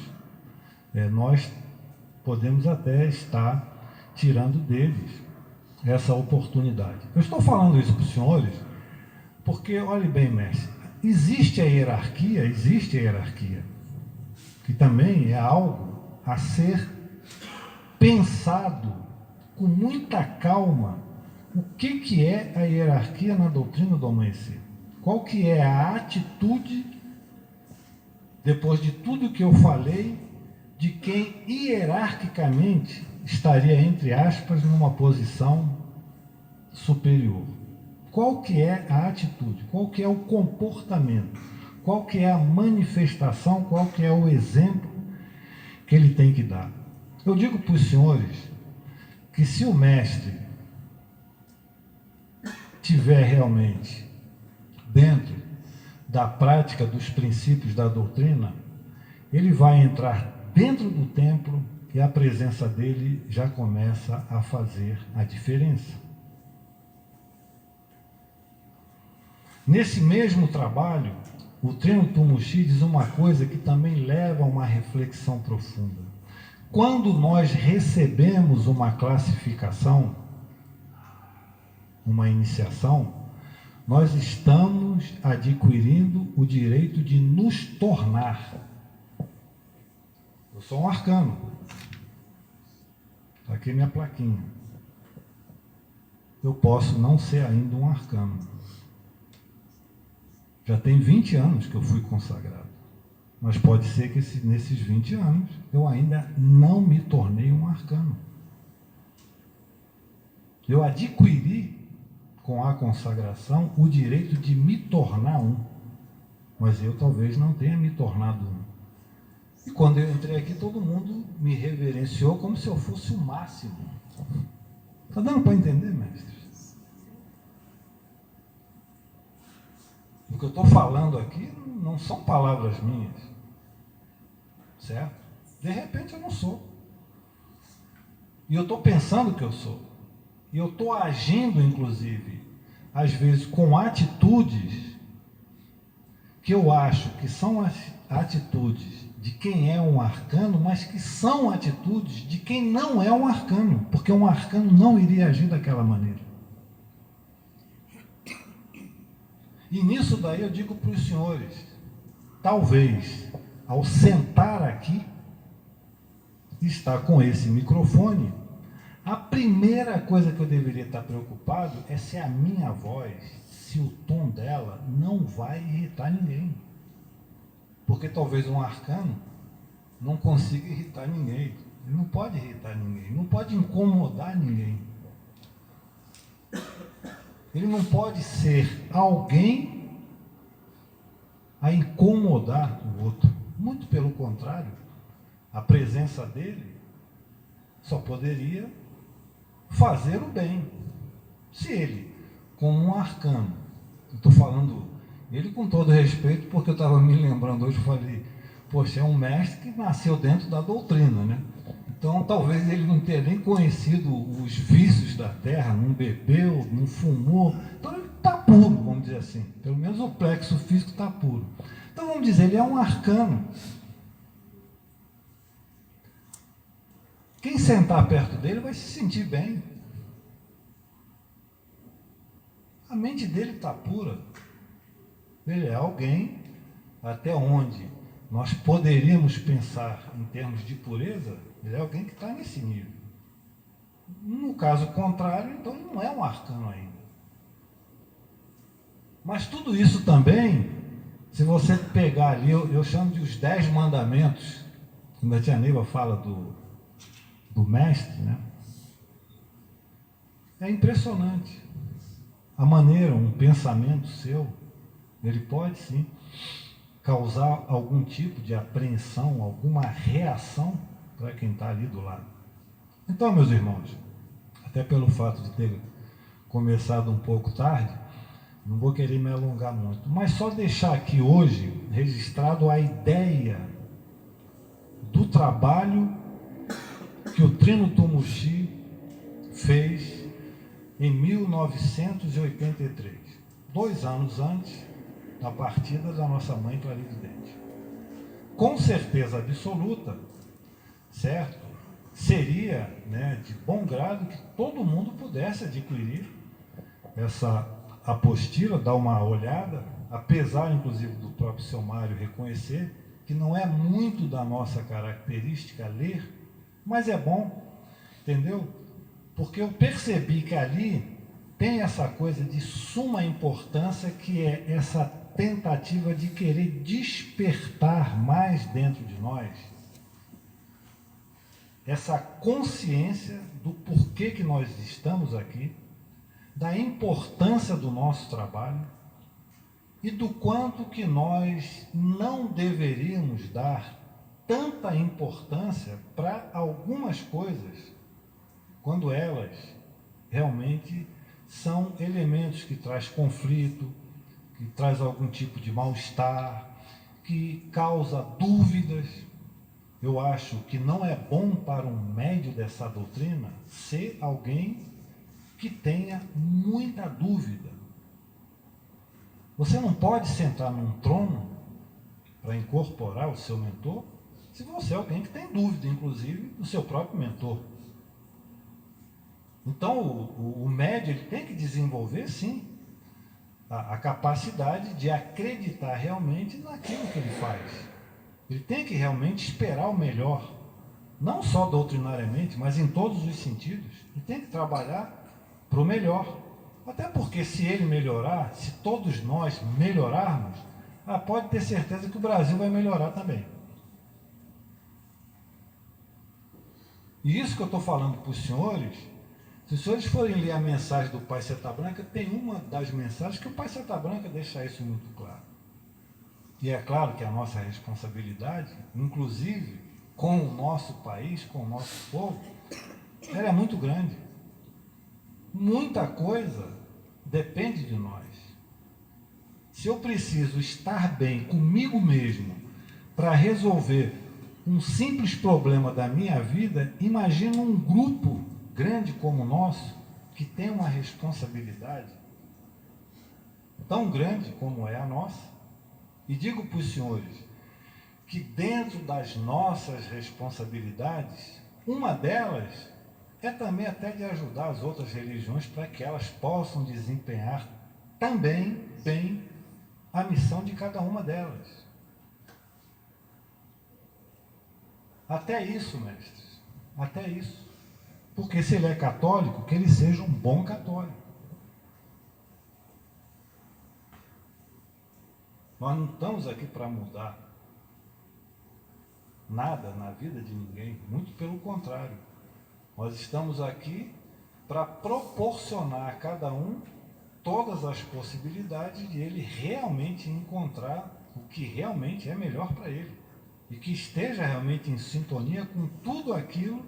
nós podemos até estar tirando deles essa oportunidade. Eu estou falando isso para os senhores, porque, olhe bem, mestre, existe a hierarquia, que também é algo a ser pensado com muita calma. O que é a hierarquia na doutrina do amanhecer? Qual que é a atitude, depois de tudo que eu falei, de quem hierarquicamente estaria, entre aspas, numa posição superior? Qual que é a atitude? Qual que é o comportamento? Qual que é a manifestação? Qual que é o exemplo que ele tem que dar? Eu digo para os senhores que se o mestre tiver realmente dentro da prática dos princípios da doutrina, ele vai entrar dentro do templo e a presença dele já começa a fazer a diferença. Nesse mesmo trabalho, o Trino Tumuxi diz uma coisa que também leva a uma reflexão profunda. Quando nós recebemos uma classificação, uma iniciação, nós estamos adquirindo o direito de nos tornar. Eu sou um arcano. Está aqui minha plaquinha. Eu posso não ser ainda um arcano. Já tem 20 anos que eu fui consagrado. Mas pode ser que nesses 20 anos eu ainda não me tornei um arcano. Eu adquiri com a consagração o direito de me tornar um. Mas eu talvez não tenha me tornado um. E quando eu entrei aqui, todo mundo me reverenciou como se eu fosse o máximo. Está dando para entender, mestre? O que eu estou falando aqui não são palavras minhas, certo? De repente eu não sou. E eu estou pensando que eu sou. E eu estou agindo, inclusive, às vezes com atitudes que eu acho que são as atitudes de quem é um arcano, mas que são atitudes de quem não é um arcano, porque um arcano não iria agir daquela maneira. E nisso daí eu digo para os senhores, talvez, ao sentar aqui, estar com esse microfone, a primeira coisa que eu deveria estar preocupado é se a minha voz, se o tom dela não vai irritar ninguém. Porque talvez um arcano não consiga irritar ninguém. Ele não pode irritar ninguém, não pode incomodar ninguém. Ele não pode ser alguém a incomodar o outro. Muito pelo contrário, a presença dele só poderia fazer o bem. Se ele, como um arcano, eu estou falando ele com todo respeito, porque eu estava me lembrando hoje, eu falei, poxa, é um mestre que nasceu dentro da doutrina, né? Então, talvez ele não tenha nem conhecido os vícios da terra, não bebeu, não fumou. Então, ele está puro, vamos dizer assim. Pelo menos o plexo físico está puro. Então, vamos dizer, ele é um arcano. Quem sentar perto dele vai se sentir bem. A mente dele está pura. Ele é alguém até onde nós poderíamos pensar em termos de pureza, ele é alguém que está nesse nível. No caso contrário, então não é um arcano ainda. Mas tudo isso também, se você pegar ali, eu chamo de os 10 mandamentos, quando a tia Neiva fala do mestre, né? É impressionante a maneira, um pensamento seu, ele pode sim causar algum tipo de apreensão, alguma reação para quem está ali do lado. Então, meus irmãos, até pelo fato de ter começado um pouco tarde, não vou querer me alongar muito, mas só deixar aqui hoje registrado a ideia do trabalho que o Trino Tumuxi fez em 1983, 2 anos antes da partida da nossa mãe Clarividente. Com certeza absoluta, certo? Seria, né, de bom grado que todo mundo pudesse adquirir essa apostila, dar uma olhada, apesar inclusive do próprio seu Mário reconhecer que não é muito da nossa característica ler, mas é bom, entendeu? Porque eu percebi que ali tem essa coisa de suma importância, que é essa tentativa de querer despertar mais dentro de nós essa consciência do porquê que nós estamos aqui, da importância do nosso trabalho e do quanto que nós não deveríamos dar tanta importância para algumas coisas, quando elas realmente são elementos que traz conflito, que traz algum tipo de mal-estar, que causa dúvidas. Eu acho que não é bom para um médium dessa doutrina ser alguém que tenha muita dúvida. Você não pode sentar num trono para incorporar o seu mentor se você é alguém que tem dúvida, inclusive, do seu próprio mentor. Então, o médium ele tem que desenvolver, sim, a capacidade de acreditar realmente naquilo que ele faz. Ele tem que realmente esperar o melhor, não só doutrinariamente, mas em todos os sentidos. Ele tem que trabalhar para o melhor. Até porque se ele melhorar, se todos nós melhorarmos, pode ter certeza que o Brasil vai melhorar também. E isso que eu estou falando para os senhores, se os senhores forem ler a mensagem do Pai Seta Branca, tem uma das mensagens que o Pai Seta Branca deixa isso muito claro. E é claro que a nossa responsabilidade, inclusive com o nosso país, com o nosso povo, ela é muito grande. Muita coisa depende de nós. Se eu preciso estar bem comigo mesmo para resolver um simples problema da minha vida, imagina um grupo grande como o nosso, que tem uma responsabilidade tão grande como é a nossa. E digo para os senhores que dentro das nossas responsabilidades, uma delas é também até de ajudar as outras religiões para que elas possam desempenhar também bem a missão de cada uma delas. Até isso, mestres, até isso. Porque se ele é católico, que ele seja um bom católico. Nós não estamos aqui para mudar nada na vida de ninguém, muito pelo contrário. Nós estamos aqui para proporcionar a cada um todas as possibilidades de ele realmente encontrar o que realmente é melhor para ele. E que esteja realmente em sintonia com tudo aquilo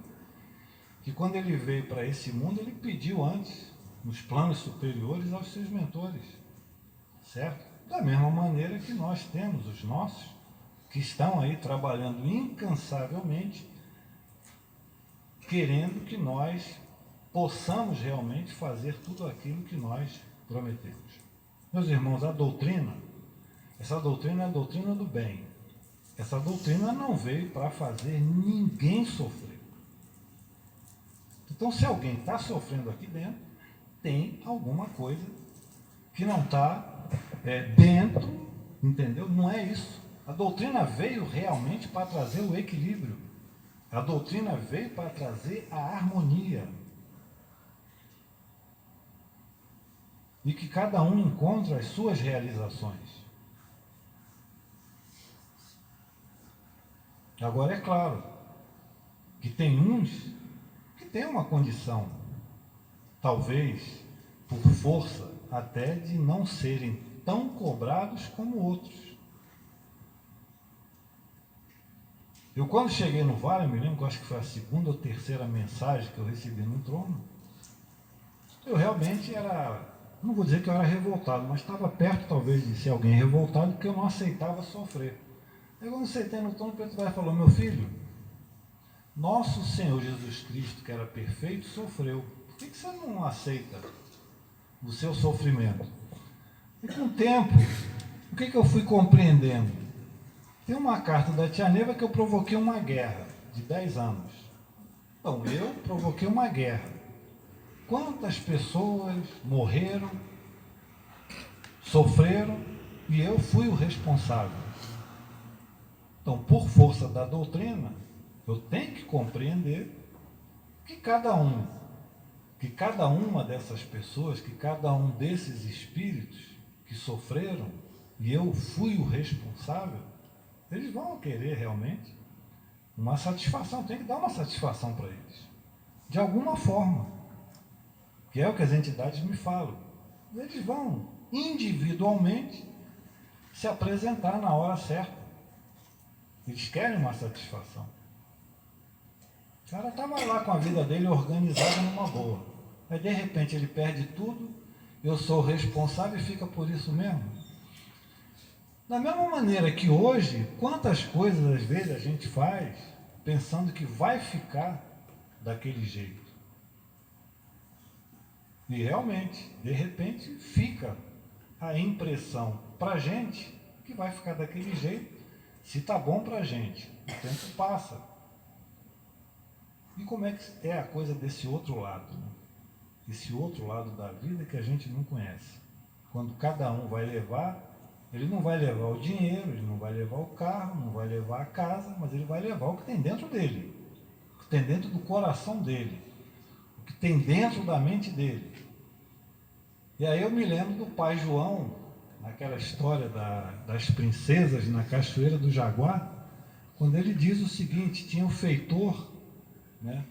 que, quando ele veio para esse mundo, ele pediu antes, nos planos superiores, aos seus mentores. Certo? Da mesma maneira que nós temos os nossos, que estão aí trabalhando incansavelmente, querendo que nós possamos realmente fazer tudo aquilo que nós prometemos. Meus irmãos, a doutrina, essa doutrina é a doutrina do bem. Essa doutrina não veio para fazer ninguém sofrer. Então, se alguém está sofrendo aqui dentro, tem alguma coisa que não está dentro, entendeu? Não é isso. A doutrina veio realmente para trazer o equilíbrio. A doutrina veio para trazer a harmonia. e que cada um encontra as suas realizações. Agora é claro que tem uns que têm uma condição, talvez por força até, de não serem tão cobrados como outros. Eu, quando cheguei no Vale, eu me lembro que eu acho que foi a segunda ou terceira mensagem que eu recebi no trono, eu realmente era, não vou dizer que eu era revoltado, mas estava perto talvez de ser alguém revoltado, porque eu não aceitava sofrer. Aí quando eu sentei no trono, Pedro vai falou: meu filho, nosso Senhor Jesus Cristo, que era perfeito, sofreu. Por que você não aceita o seu sofrimento? E com o tempo, o que eu fui compreendendo? Tem uma carta da tia Neva que eu provoquei uma guerra de 10 anos. Então, eu provoquei uma guerra. Quantas pessoas morreram, sofreram, e eu fui o responsável. Então, por força da doutrina, eu tenho que compreender que cada uma dessas pessoas, que cada um desses espíritos que sofreram, e eu fui o responsável, eles vão querer realmente uma satisfação, tem que dar uma satisfação para eles, de alguma forma, que é o que as entidades me falam. Eles vão individualmente se apresentar na hora certa. Eles querem uma satisfação. O cara estava lá com a vida dele organizada numa boa. Aí de repente ele perde tudo, eu sou responsável e fica por isso mesmo. Da mesma maneira que hoje, quantas coisas às vezes a gente faz pensando que vai ficar daquele jeito. E realmente, de repente, fica a impressão para a gente que vai ficar daquele jeito, se está bom para a gente. O tempo passa. E como é que é a coisa desse outro lado? Né? Esse outro lado da vida que a gente não conhece. Quando cada um vai levar, ele não vai levar o dinheiro, ele não vai levar o carro, não vai levar a casa, mas ele vai levar o que tem dentro dele, o que tem dentro do coração dele, o que tem dentro da mente dele. E aí eu me lembro do pai João, naquela história das princesas na Cachoeira do Jaguar, quando ele diz o seguinte: tinha o feitor, né,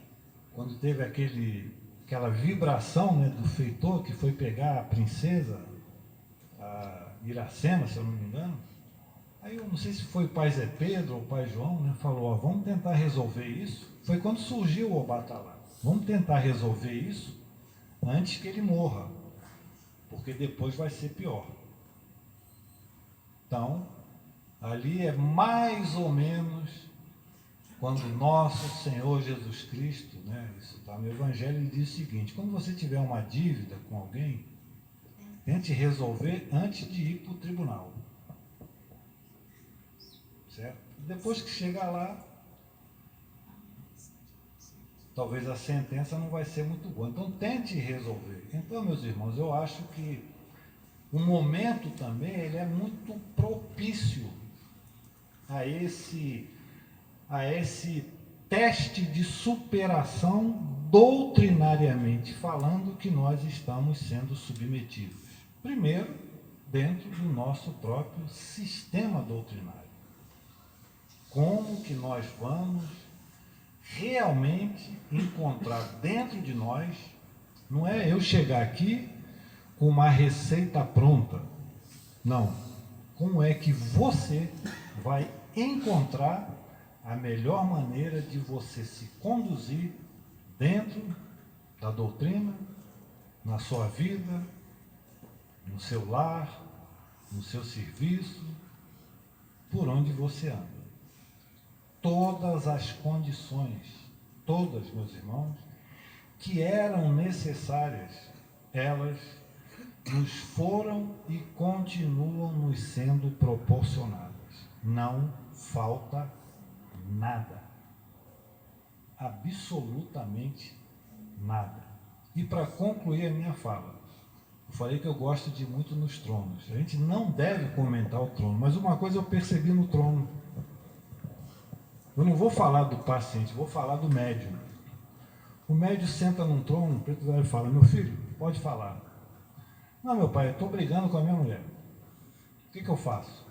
quando teve aquela vibração, né, do feitor que foi pegar a princesa, a Iracema, se eu não me engano. Aí eu não sei se foi o pai Zé Pedro ou o pai João, né, falou: ó, vamos tentar resolver isso. Foi quando surgiu o Obatalá. Vamos tentar resolver isso antes que ele morra, porque depois vai ser pior. Então, ali é mais ou menos quando nosso Senhor Jesus Cristo, né, isso está no Evangelho, ele diz o seguinte: quando você tiver uma dívida com alguém, tente resolver antes de ir para o tribunal. Certo? Depois que chegar lá, talvez a sentença não vai ser muito boa. Então, tente resolver. Então, meus irmãos, eu acho que o momento também ele é muito propício a esse teste de superação, doutrinariamente falando, que nós estamos sendo submetidos. Primeiro, dentro do nosso próprio sistema doutrinário. Como que nós vamos realmente encontrar dentro de nós, não é eu chegar aqui com uma receita pronta, não. Como é que você vai encontrar a melhor maneira de você se conduzir dentro da doutrina, na sua vida, no seu lar, no seu serviço, por onde você anda. Todas as condições, todas, meus irmãos, que eram necessárias, elas nos foram e continuam nos sendo proporcionadas. Não falta nada. Absolutamente nada. E para concluir a minha fala, eu falei que eu gosto de ir muito nos tronos. A gente não deve comentar o trono, mas uma coisa eu percebi no trono. Eu não vou falar do paciente, vou falar do médium. O médium senta num trono, o preto velho fala: meu filho, pode falar. Não, meu pai, eu estou brigando com a minha mulher. O que eu faço?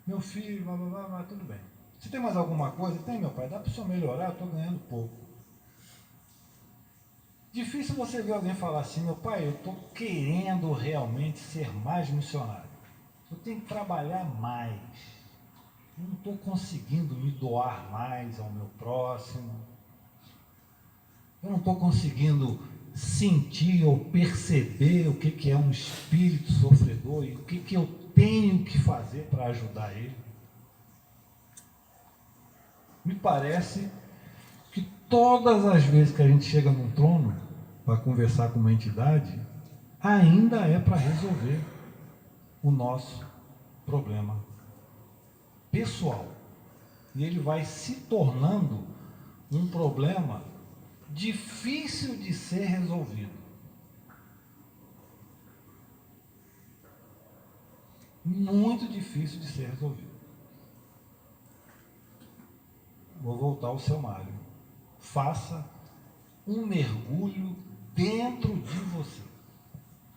Meu filho, blá, blá, blá, blá, tudo bem. Se tem mais alguma coisa? Tem, meu pai, dá para o senhor melhorar, eu estou ganhando pouco. Difícil você ver alguém falar assim, meu pai, eu estou querendo realmente ser mais missionário. Eu tenho que trabalhar mais. Eu não estou conseguindo me doar mais ao meu próximo. Eu não estou conseguindo sentir ou perceber o que é um espírito sofredor e o que eu tenho que fazer para ajudar ele. Me parece que todas as vezes que a gente chega num trono para conversar com uma entidade, ainda é para resolver o nosso problema pessoal. E ele vai se tornando um problema difícil de ser resolvido. Muito difícil de ser resolvido. Vou voltar ao seu Mário. Faça um mergulho dentro de você.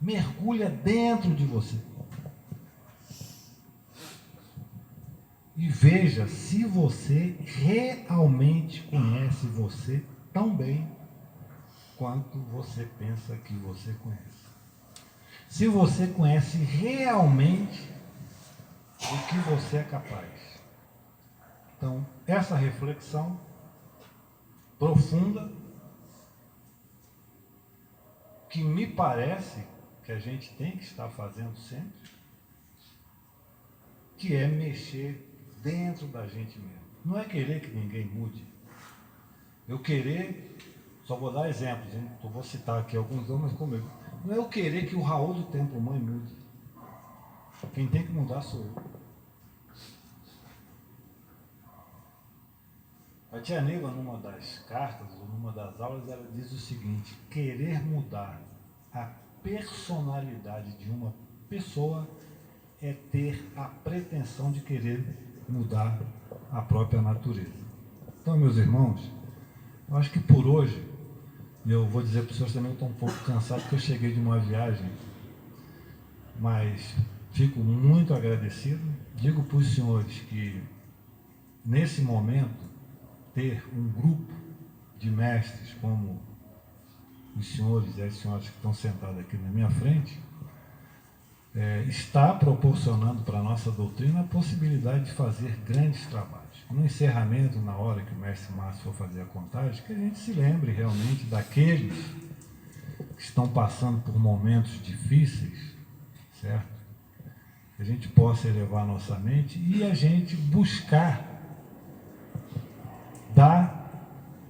Mergulha dentro de você. E veja se você realmente conhece você tão bem quanto você pensa que você conhece. Se você conhece realmente o que você é capaz. Então, essa reflexão profunda, que me parece que a gente tem que estar fazendo sempre, que é mexer dentro da gente mesmo. Não é querer que ninguém mude. Eu querer, só vou dar exemplos, hein? Eu vou citar aqui alguns homens comigo. Não é eu querer que o Raul do Templo Mãe mude. Quem tem que mudar sou eu. A tia Neiva, numa das cartas, ou numa das aulas, ela diz o seguinte: querer mudar a personalidade de uma pessoa é ter a pretensão de querer mudar a própria natureza. Então, meus irmãos, eu acho que por hoje, eu vou dizer para os senhores também que eu estou um pouco cansado, porque eu cheguei de uma viagem, mas fico muito agradecido. Digo para os senhores que, nesse momento, ter um grupo de mestres como os senhores e as senhoras que estão sentados aqui na minha frente, está proporcionando para a nossa doutrina a possibilidade de fazer grandes trabalhos. No encerramento, na hora que o mestre Márcio for fazer a contagem, que a gente se lembre realmente daqueles que estão passando por momentos difíceis, certo? Que a gente possa elevar a nossa mente e a gente buscar dar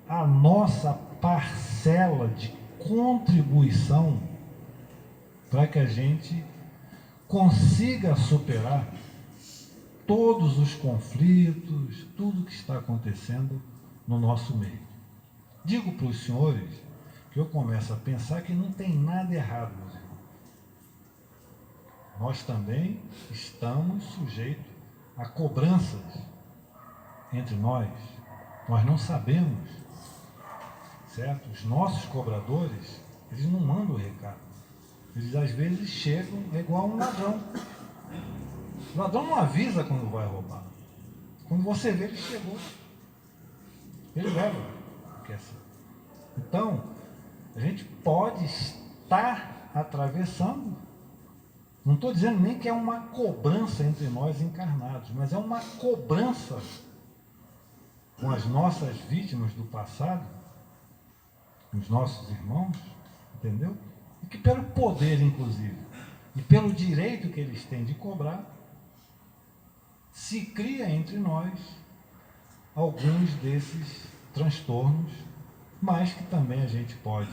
a nossa parcela de contribuição para que a gente consiga superar todos os conflitos, tudo que está acontecendo no nosso meio. Digo para os senhores que eu começo a pensar que não tem nada errado, meus irmãos. Nós também estamos sujeitos a cobranças entre nós. Nós não sabemos, certo? Os nossos cobradores, eles não mandam o recado. Eles às vezes chegam, é igual um ladrão. O ladrão não avisa quando vai roubar. Quando você vê, ele chegou. Ele leva. Então, a gente pode estar atravessando. Não estou dizendo nem que é uma cobrança entre nós encarnados, mas é uma cobrança com as nossas vítimas do passado, os nossos irmãos, entendeu? E que pelo poder, inclusive, e pelo direito que eles têm de cobrar, se cria entre nós alguns desses transtornos, mas que também a gente pode,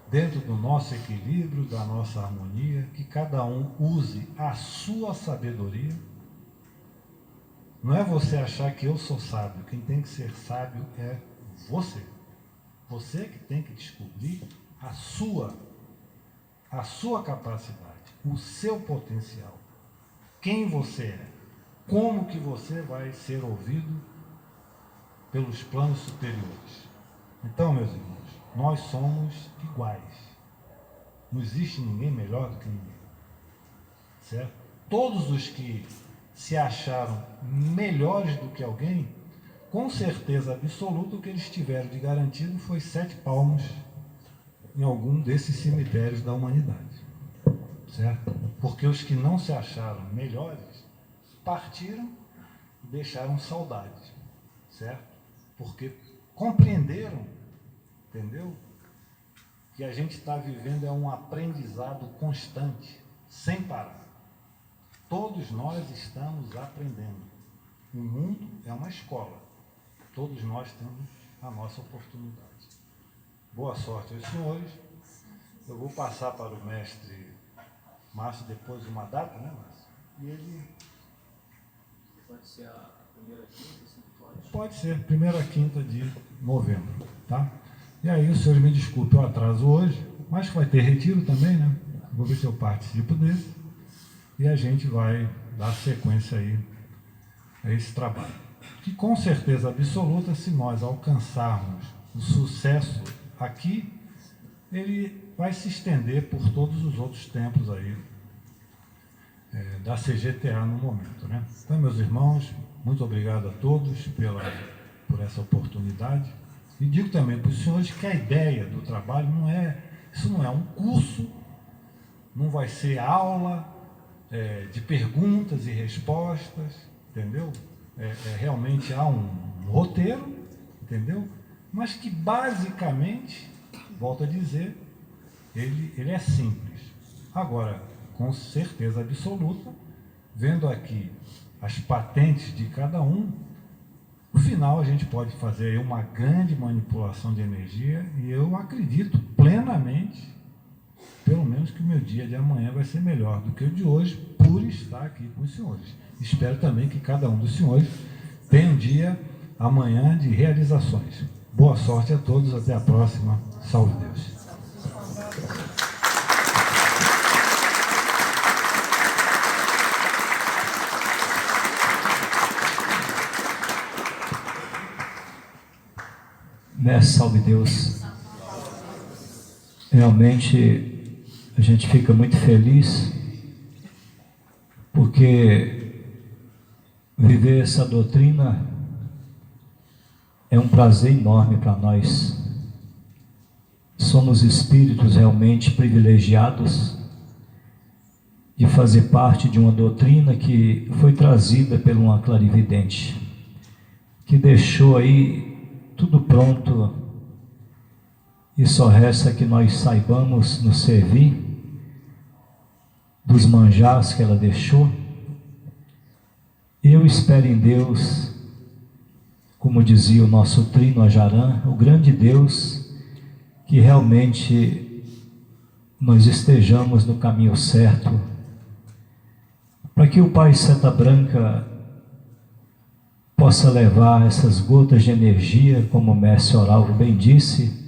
dentro do nosso equilíbrio, da nossa harmonia, que cada um use a sua sabedoria. Não é você achar que eu sou sábio, quem tem que ser sábio é você. Você que tem que descobrir a sua capacidade, o seu potencial, quem você é, como que você vai ser ouvido pelos planos superiores. Então, meus irmãos, nós somos iguais. Não existe ninguém melhor do que ninguém. certo? Todos os que se acharam melhores do que alguém, com certeza absoluta, o que eles tiveram de garantido foi 7 palmos em algum desses cemitérios da humanidade, certo? Porque os que não se acharam melhores partiram e deixaram saudade, certo? Porque compreenderam, entendeu? Que a gente está vivendo é um aprendizado constante, sem parar. Todos nós estamos aprendendo. O mundo é uma escola. Todos nós temos a nossa oportunidade. Boa sorte aos senhores. Eu vou passar para o mestre Márcio depois de uma data, né, Márcio? E ele... Pode ser a primeira quinta, se não pode? Pode ser, primeira quinta de novembro, tá? E aí, os senhores me desculpem o atraso hoje, mas vai ter retiro também, né? Vou ver se eu participo desse. E a gente vai dar sequência aí a esse trabalho. Que com certeza absoluta, se nós alcançarmos o sucesso aqui, ele vai se estender por todos os outros templos aí da CGTA no momento, né? Então, meus irmãos, muito obrigado a todos por essa oportunidade. E digo também para os senhores que a ideia do trabalho isso não é um curso, não vai ser aula de perguntas e respostas, entendeu? Realmente há um roteiro, entendeu? Mas que basicamente, volto a dizer, ele é simples. Agora, com certeza absoluta, vendo aqui as patentes de cada um, no final a gente pode fazer aí uma grande manipulação de energia e eu acredito plenamente, pelo menos que o meu dia de amanhã vai ser melhor do que o de hoje, por estar aqui com os senhores. Espero também que cada um dos senhores tenha um dia amanhã de realizações. Boa sorte a todos, até a próxima. Salve Deus. Mestre, salve Deus. Realmente a gente fica muito feliz porque viver essa doutrina é um prazer enorme para nós. Somos espíritos realmente privilegiados de fazer parte de uma doutrina que foi trazida por uma clarividente, que deixou aí tudo pronto e só resta que nós saibamos nos servir dos manjares que ela deixou. Eu espero em Deus, como dizia o nosso Trino Ajaran, o grande Deus, que realmente nós estejamos no caminho certo, para que o Pai Seta Branca possa levar essas gotas de energia, como o mestre Oralvo bem disse,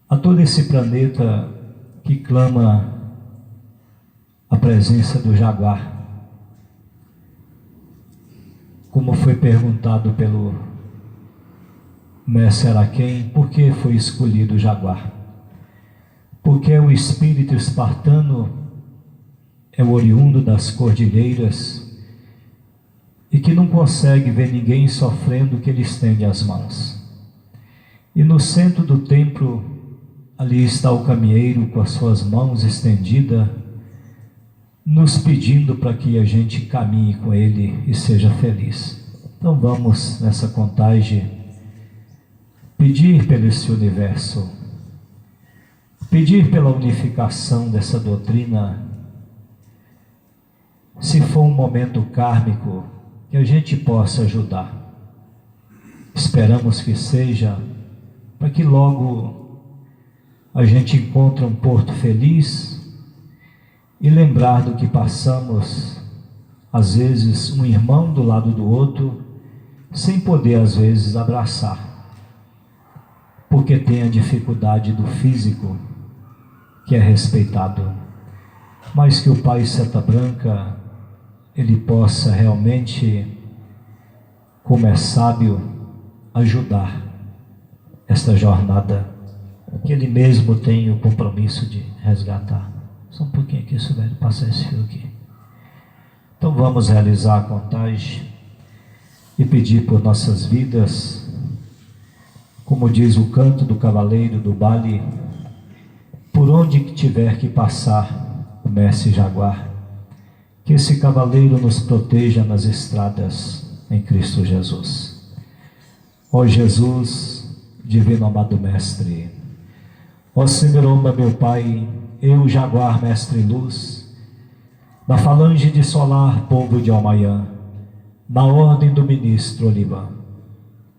a todo esse planeta que clama a presença do jaguar. Como foi perguntado pelo mestre Araquém, por que foi escolhido o jaguar? Porque o espírito espartano é o oriundo das cordilheiras e que não consegue ver ninguém sofrendo que ele estende as mãos. E no centro do templo, ali está o caminheiro com as suas mãos estendidas, nos pedindo para que a gente caminhe com ele e seja feliz. Então vamos nessa contagem pedir pelo esse universo, pedir pela unificação dessa doutrina. Se for um momento kármico, que a gente possa ajudar. Esperamos que seja, para que logo a gente encontre um porto feliz e lembrar do que passamos, às vezes um irmão do lado do outro, sem poder às vezes abraçar, porque tem a dificuldade do físico, que é respeitado, mas que o Pai Seta Branca ele possa realmente, como é sábio, ajudar esta jornada que ele mesmo tem o compromisso de resgatar. Só um pouquinho aqui, Silvério, passar esse fio aqui. Então vamos realizar a contagem e pedir por nossas vidas, como diz o canto do cavaleiro do baile, por onde que tiver que passar o mestre Jaguar, que esse cavaleiro nos proteja nas estradas em Cristo Jesus. Ó Jesus, divino amado mestre, ó Semiromba, meu Pai, eu, Jaguar, mestre luz, na falange de Solar, povo de Almaiã, na ordem do ministro Oliva,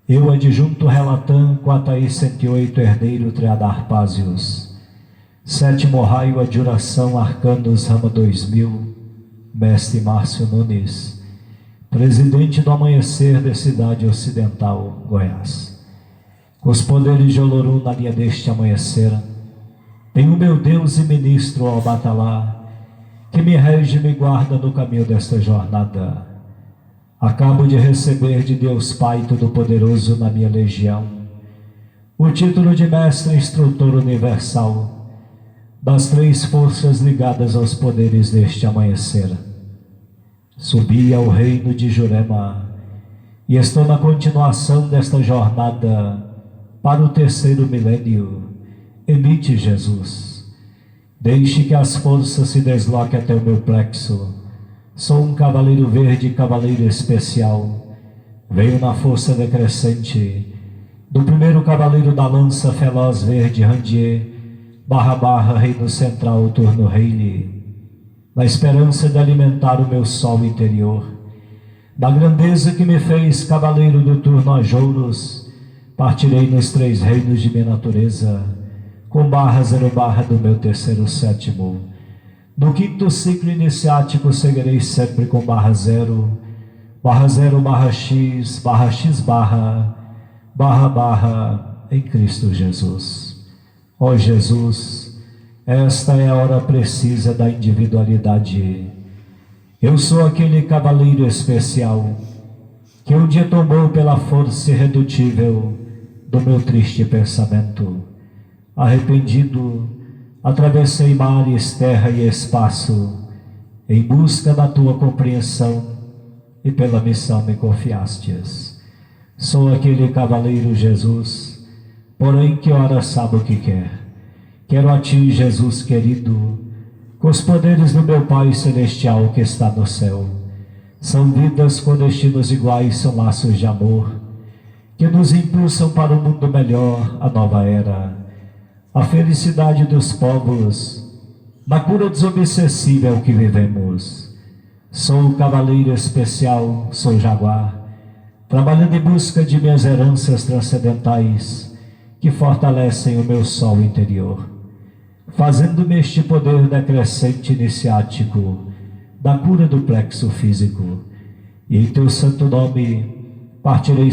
eu, adjunto Relatã, Quataí 108, herdeiro Triadar Pásios, sétimo raio, adjuração, arcanos, rama 2000, mestre Márcio Nunes, presidente do amanhecer da cidade ocidental, Goiás. Com os poderes de Olorum na linha deste amanhecer, tenho meu Deus e ministro ao Batalá, que me rege e me guarda no caminho desta jornada. Acabo de receber de Deus Pai Todo-Poderoso na minha legião o título de mestre instrutor universal das três forças ligadas aos poderes deste amanhecer. Subi ao reino de Jurema e estou na continuação desta jornada para o terceiro milênio. Emite, Jesus, deixe que as forças se desloquem até o meu plexo. Sou um cavaleiro verde, cavaleiro especial. Venho na força decrescente do primeiro cavaleiro da lança feroz verde, Randier, // reino central, turno Reile, na esperança de alimentar o meu sol interior. Da grandeza que me fez cavaleiro do turno Ajouros, partirei nos três reinos de minha natureza, com /0 do meu terceiro sétimo. No quinto ciclo iniciático seguirei sempre com /0, /0, /x, em Cristo Jesus. Ó Jesus, esta é a hora precisa da individualidade. Eu sou aquele cavaleiro especial que um dia tomou pela força irredutível do meu triste pensamento. Arrependido, atravessei mares, terra e espaço, em busca da tua compreensão, e pela missão me confiastes. Sou aquele cavaleiro, Jesus, porém que ora sabe o que quer. Quero a ti, Jesus querido, com os poderes do meu Pai Celestial que está no céu. São vidas com destinos iguais, são laços de amor, que nos impulsam para um mundo melhor, a nova era, a felicidade dos povos, na cura desobsessível que vivemos. Sou o cavaleiro especial, sou Jaguar, trabalhando em busca de minhas heranças transcendentais, que fortalecem o meu sol interior, fazendo-me este poder decrescente iniciático, da cura do plexo físico. E em teu santo nome partirei